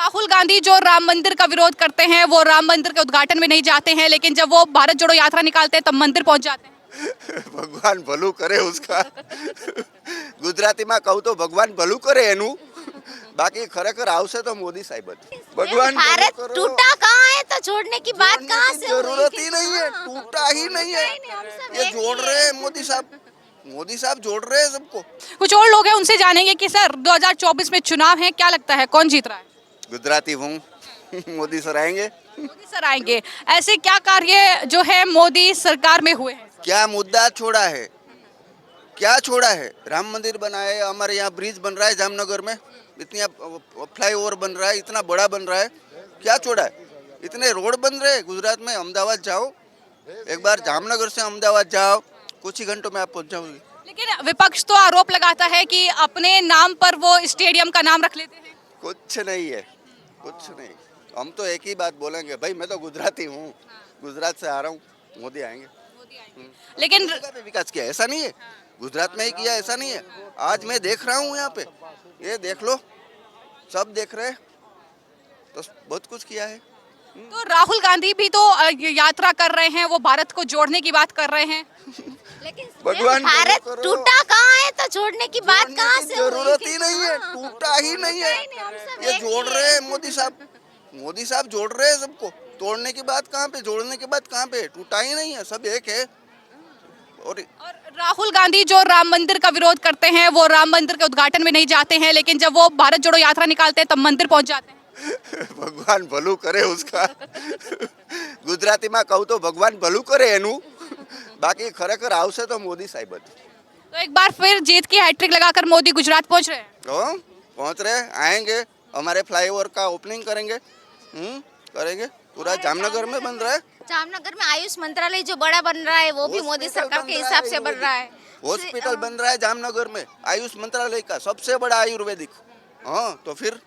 राहुल गांधी जो राम मंदिर का विरोध करते हैं, वो राम मंदिर के उद्घाटन में नहीं जाते हैं, लेकिन जब वो भारत जोड़ो यात्रा निकालते हैं तब मंदिर पहुंच जाते हैं। ભગવાન ભલું કરે उसका ગુજરાતીમાં કહું તો ભગવાન ભલું કરે એનું બાકી ખરેખર આવશે તો મોદી સાહેબ જ ભગવાન ભલું भारत કરો। टूटा कहाँ है तो छोड़ने की बात जोड़ने कहाँ की से हुई? जरूरत ही नहीं है, टूटा ही नहीं है। हम सब ये एक ही जोड़ रहे हैं मोदी साहब जोड़ रहे हैं सबको। कुछ और लोग हैं, उनसे जानेंगे कि सर 2024 में चुनाव है, क्या लगता है कौन जीत रहा है? गुजराती हूँ मोदी सर आएंगे। मोदी सर आएंगे। ऐसे क्या कार्य जो है मोदी सरकार में हुए हैं? क्या मुद्दा छोड़ा है, क्या छोड़ा है? राम मंदिर बनाए, हमारे यहाँ ब्रिज बन रहा है जामनगर में, इतनी फ्लाईओवर बन रहा है, इतना बड़ा बन रहा है, क्या छोड़ा है? इतने रोड बन रहे हैं गुजरात में। अहमदाबाद जाओ, एक बार जामनगर से अहमदाबाद जाओ, कुछ ही घंटों में आप पहुंच जाओगे। लेकिन विपक्ष तो आरोप लगाता है कि अपने नाम पर वो स्टेडियम का नाम रख लेते हैं। कुछ नहीं है, कुछ नहीं। हम तो एक ही बात बोलेंगे, भाई मैं तो गुजराती हूँ, गुजरात से आ रहा हूँ, मोदी आएंगे। लेकिन जगह पे विकास किया ऐसा नहीं है, गुजरात में ही किया ऐसा नहीं है। आज मैं देख रहा हूँ यहाँ पे, ये देख लो, सब देख रहे हैं, तो बहुत कुछ किया है। तो राहुल गांधी भी तो यात्रा कर रहे हैं, वो भारत को जोड़ने की बात कर रहे हैं। लेकिन भगवान भारत भલુं करो। टूटा कहाँ है तो छोड़ने की बात जोड़ने कहाँ की से हुई? जरूरत ही नहीं है, टूटा ही नहीं है। हम सब ये एक जोड़ ही रहे हैं मोदी साहब जोड़ रहे हैं सबको। तोड़ने की बात कहाँ पे, जोड़ने की बात कहाँ पे? टूटा ही नहीं है, सब एक है। और राहुल गांधी जो राम मंदिर का विरोध करते हैं, वो राम मंदिर के उद्घाटन में नहीं जाते हैं, लेकिन जब वो भारत जोड़ो यात्रा निकालते हैं तब मंदिर पहुंच जाते हैं। ભગવાન ભલું કરે उसका ગુજરાતીમાં કહું તો ભગવાન ભલું કરે એનું બાકી ખરેખર આવશે તો મોદી સાહેબ જ। तो एक बार फिर जीत की हैट्रिक लगाकर मोदी गुजरात पहुंच रहे हैं। तो पहुंच रहे आएंगे, हमारे फ्लाईओवर का ओपनिंग करेंगे। करेंगे, पूरा जामनगर में बन रहा है। जामनगर में आयुष मंत्रालय जो बड़ा बन रहा है वो भी मोदी सरकार के हिसाब से बन रहा है। हॉस्पिटल बन रहा है जामनगर में, आयुष मंत्रालय का सबसे बड़ा आयुर्वेदिक। हाँ तो फिर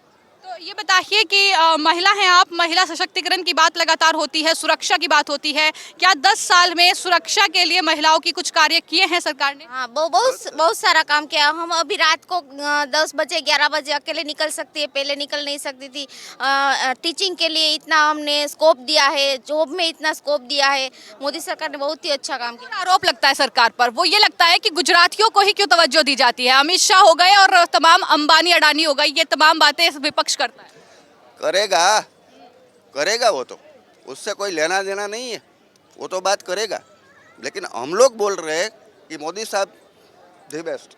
तो ये बताइए कि महिला हैं आप, महिला सशक्तिकरण की बात लगातार होती है, सुरक्षा की बात होती है, क्या 10 साल में सुरक्षा के लिए महिलाओं की कुछ कार्य किए हैं सरकार ने? हाँ बहुत सारा काम किया। हम अभी रात को 10 बजे 11 बजे अकेले निकल सकती है, पहले निकल नहीं सकती थी। टीचिंग के लिए इतना हमने स्कोप दिया है, जॉब में इतना स्कोप दिया है। मोदी सरकार ने बहुत ही अच्छा काम किया। आरोप लगता है सरकार पर, वो ये लगता है कि गुजरातियों को ही क्यों तवज्जो दी जाती है। अमित शाह हो गए और तमाम अंबानी अडानी हो गई, ये तमाम बातें विपक्ष करता है। करेगा, करेगा वो तो, उससे कोई लेना देना नहीं है, वो तो बात करेगा। लेकिन हम लोग बोल रहे हैं कि मोदी साहब द बेस्ट।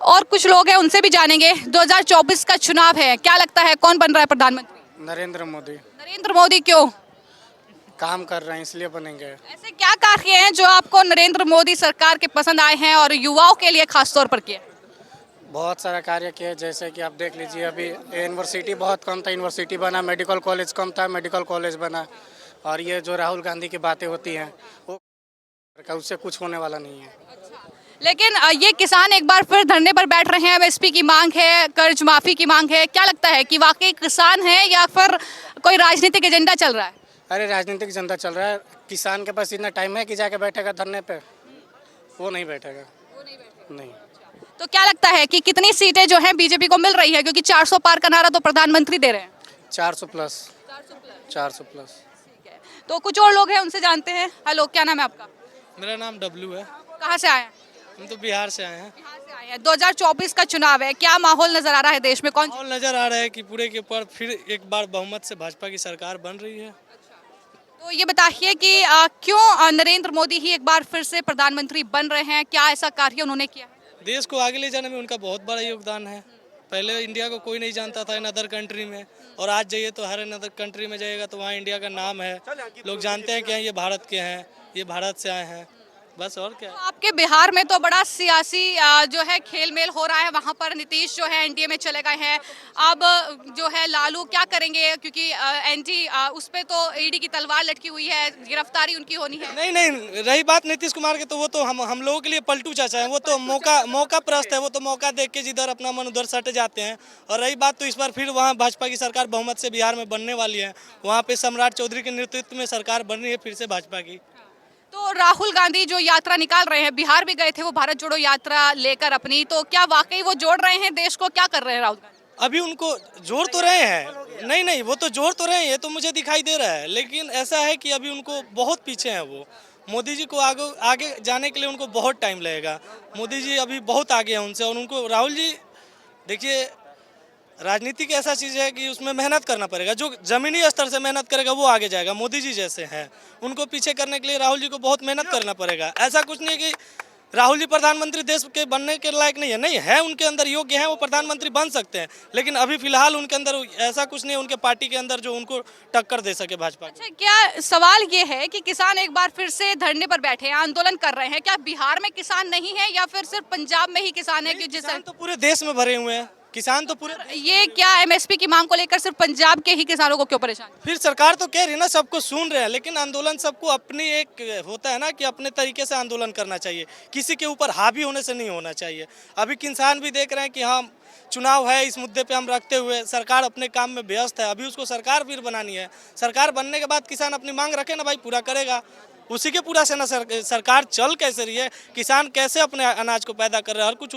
और कुछ लोग हैं, उनसे भी जानेंगे। 2024 का चुनाव है, क्या लगता है कौन बन रहा है प्रधानमंत्री? नरेंद्र मोदी नरेंद्र मोदी। क्यों? काम कर रहे हैं इसलिए बनेंगे। ऐसे क्या कार्य हैं जो आपको नरेंद्र मोदी सरकार के पसंद आए हैं और युवाओं के लिए खास तौर पर किए? बहुत सारा कार्य किए, जैसे कि आप देख लीजिए, अभी यूनिवर्सिटी बहुत कम था, यूनिवर्सिटी बना, मेडिकल कॉलेज कम था, मेडिकल कॉलेज बना। और ये जो राहुल गांधी की बातें होती हैं वो उससे कुछ होने वाला नहीं है। लेकिन ये किसान एक बार फिर धरने पर बैठ रहे हैं, एमएसपी की मांग है, कर्ज माफी की मांग है, क्या लगता है कि वाकई किसान है या फिर कोई राजनीतिक एजेंडा चल रहा है? अरे राजनीतिक एजेंडा चल रहा है। किसान के पास इतना टाइम है कि जाके बैठेगा धरने पे? वो नहीं बैठेगा, नहीं। तो क्या लगता है कि कितनी सीटें जो हैं बीजेपी को मिल रही है, क्योंकि 400 पार का नारा तो प्रधानमंत्री दे रहे हैं? 400 प्लस। 400 प्लस। तो कुछ और लोग हैं, उनसे जानते हैं। हेलो, क्या नाम है आपका? मेरा नाम डब्लू है। कहाँ से आए हैं? हम तो बिहार से आए हैं। बिहार से आए हैं। 2024 का चुनाव है, क्या माहौल नजर आ रहा है देश में? कौन? माहौल नज़र आ रहा है कि पूरे के ऊपर फिर एक बार बहुमत से भाजपा की सरकार बन रही है। तो ये बताइए कि क्यों नरेंद्र मोदी ही एक बार फिर से प्रधानमंत्री बन रहे हैं, क्या ऐसा कार्य उन्होंने किया है? देश को आगे ले जाने में उनका बहुत बड़ा योगदान है। पहले इंडिया को कोई नहीं जानता था इन अदर कंट्री में, और आज जाइए तो हर इन अदर कंट्री में जाइएगा तो वहाँ इंडिया का नाम है, लोग जानते हैं कि ये भारत के हैं, ये भारत से आए हैं, बस। और क्या। तो आपके बिहार में तो बड़ा सियासी जो है खेल मेल हो रहा है, वहाँ पर नीतीश जो है एनडीए में चले गए हैं, अब जो है लालू क्या करेंगे, क्योंकि एनडी उस पे तो ईडी की तलवार लटकी हुई है, गिरफ्तारी उनकी होनी है। नहीं नहीं, रही बात नीतीश कुमार के, तो वो तो हम लोगों के लिए पलटू चाचा हैं। वो तो मौका प्रस्त है, वो तो मौका देख के जिधर अपना मन उधर सट जाते हैं। और रही बात, तो इस बार फिर वहाँ भाजपा की सरकार बहुमत से बिहार में बनने वाली है। वहाँ पे सम्राट चौधरी के नेतृत्व में सरकार बन रही है फिर से भाजपा की। तो राहुल गांधी जो यात्रा निकाल रहे हैं, बिहार भी गए थे वो भारत जोड़ो यात्रा लेकर अपनी, तो क्या वाकई वो जोड़ रहे हैं देश को? क्या कर रहे हैं राहुल गांधी? अभी उनको जोड़ तो रहे हैं, नहीं नहीं, वो तो जोड़ तो रहे हैं, ये तो मुझे दिखाई दे रहा है, लेकिन ऐसा है कि अभी उनको बहुत पीछे हैं वो। मोदी जी को आगे आगे जाने के लिए उनको बहुत टाइम लगेगा। मोदी जी अभी बहुत आगे हैं उनसे, और उनको राहुल जी, देखिए राजनीति की ऐसा चीज़ है कि उसमें मेहनत करना पड़ेगा। जो ज़मीनी स्तर से मेहनत करेगा वो आगे जाएगा। मोदी जी जैसे हैं, उनको पीछे करने के लिए राहुल जी को बहुत मेहनत करना पड़ेगा। ऐसा कुछ नहीं कि राहुल जी प्रधानमंत्री देश के बनने के लायक नहीं है, नहीं है, उनके अंदर योग्य है, वो प्रधानमंत्री बन सकते हैं, लेकिन अभी फिलहाल उनके अंदर ऐसा कुछ नहीं है उनके पार्टी के अंदर जो उनको टक्कर दे सके भाजपा को। अच्छा, क्या सवाल ये है कि किसान एक बार फिर से धरने पर बैठे हैं, आंदोलन कर रहे हैं, क्या बिहार में किसान नहीं है या फिर सिर्फ पंजाब में ही किसान है कि जिस किसान तो पूरे देश में भरे हुए हैं, किसान तो पूरे। ये क्या एमएसपी की मांग को लेकर सिर्फ पंजाब के ही किसानों को क्यों परेशान? फिर सरकार तो कह रही है ना, सबको सुन रहे हैं, लेकिन आंदोलन सबको अपनी एक होता है ना कि अपने तरीके से आंदोलन करना चाहिए, किसी के ऊपर हावी होने से नहीं होना चाहिए। अभी किसान भी देख रहे हैं कि हाँ चुनाव है, इस मुद्दे पे हम रखते हुए सरकार अपने काम में व्यस्त है, अभी उसको सरकार फिर बनानी है। सरकार बनने के बाद किसान अपनी मांग रखे ना भाई, पूरा करेगा, उसी के पूरा से ना सरकार चल कैसे रही है, किसान कैसे अपने अनाज को पैदा कर रहा है, हर कुछ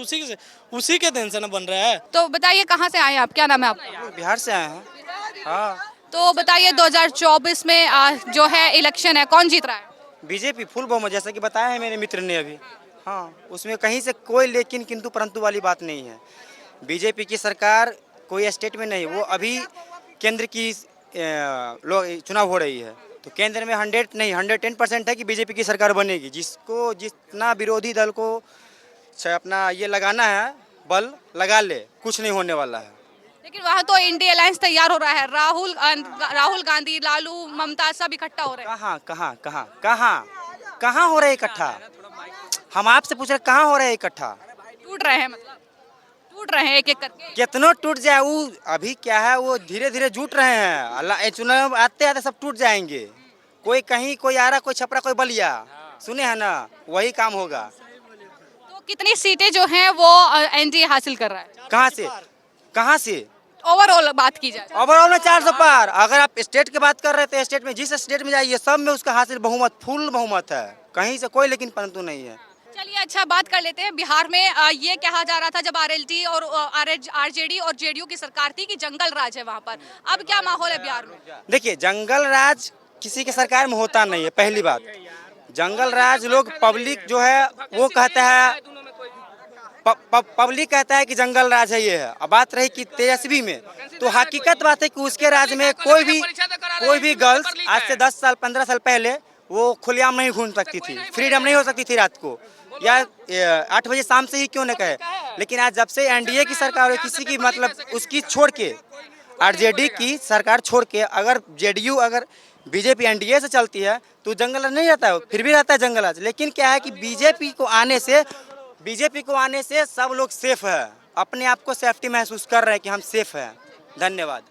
उसी के देन से ना बन रहा है। तो बताइए कहाँ से आए आप, क्या नाम है आपका? बिहार से आए हैं। हाँ, तो बताइए 2024 में जो है इलेक्शन है, कौन जीत रहा है? बीजेपी फुल बहुमत, जैसा कि बताया है मेरे मित्र ने अभी। हाँ, उसमें कहीं से कोई लेकिन किंतु परंतु वाली बात नहीं है। बीजेपी की सरकार कोई स्टेट में नहीं, वो अभी केंद्र की चुनाव हो रही है, तो केंद्र में 110% है कि बीजेपी की सरकार बनेगी। जिसको जितना विरोधी दल को अपना ये लगाना है बल लगा ले, कुछ नहीं होने वाला है। लेकिन वहाँ तो इंडिया अलायंस तैयार हो रहा है, राहुल गांधी, लालू, ममता सब इकट्ठा हो रहे हैं। कहाँ हो रहे इकट्ठा? हम आपसे पूछ रहे कहाँ हो रहे इकट्ठा? टूट रहे हैं, मतलब टूट रहे हैं एक एक करके। कितनों टूट जाए, वो अभी क्या है, वो धीरे धीरे जुट रहे हैं। अल्लाह, चुनाव आते आते सब टूट जाएंगे। कोई कहीं, कोई आ रहा, कोई छपरा, कोई बलिया, सुने हैं ना, वही काम होगा। तो कितनी सीटें जो हैं वो एनडीए हासिल कर रहा है? कहाँ से ओवरऑल बात की जाए, ओवरऑल में 400 पार। अगर आप स्टेट की बात कर रहे थे, स्टेट में जिस स्टेट में जाइए सब में उसका हासिल बहुमत, फुल बहुमत है, कहीं से कोई लेकिन परंतु नहीं है। चलिए अच्छा बात कर लेते हैं। बिहार में ये कहा जा रहा था जब आरएलडी और आरजेडी और जेडीयू की सरकार थी कि जंगल राज है वहाँ पर, अब क्या माहौल है बिहार में? देखिए, जंगल राज किसी के सरकार में होता नहीं है। पहली बात, जंगल राज लोग पब्लिक जो है वो कहता है, पब्लिक कहता है कि जंगल राज है, ये है। अब बात रही कि तेजस्वी में, तो हकीकत बात है कि उसके राज में कोई भी गर्ल्स आज से 10 साल 15 साल पहले वो खुलेआम नहीं घूम सकती थी, फ्रीडम नहीं हो सकती थी रात को, या 8 बजे शाम से ही क्यों न कहे। लेकिन आज जब से एनडीए की सरकार है, किसी की मतलब उसकी छोड़ के, आरजेडी की सरकार छोड़ के, अगर जेडीयू अगर बीजेपी एनडीए से चलती है तो जंगल राज नहीं रहता है, फिर भी रहता है जंगल राज। लेकिन क्या है कि बीजेपी को आने से सब लोग सेफ है, अपने आप को सेफ्टी महसूस कर रहे हैं कि हम सेफ हैं। धन्यवाद।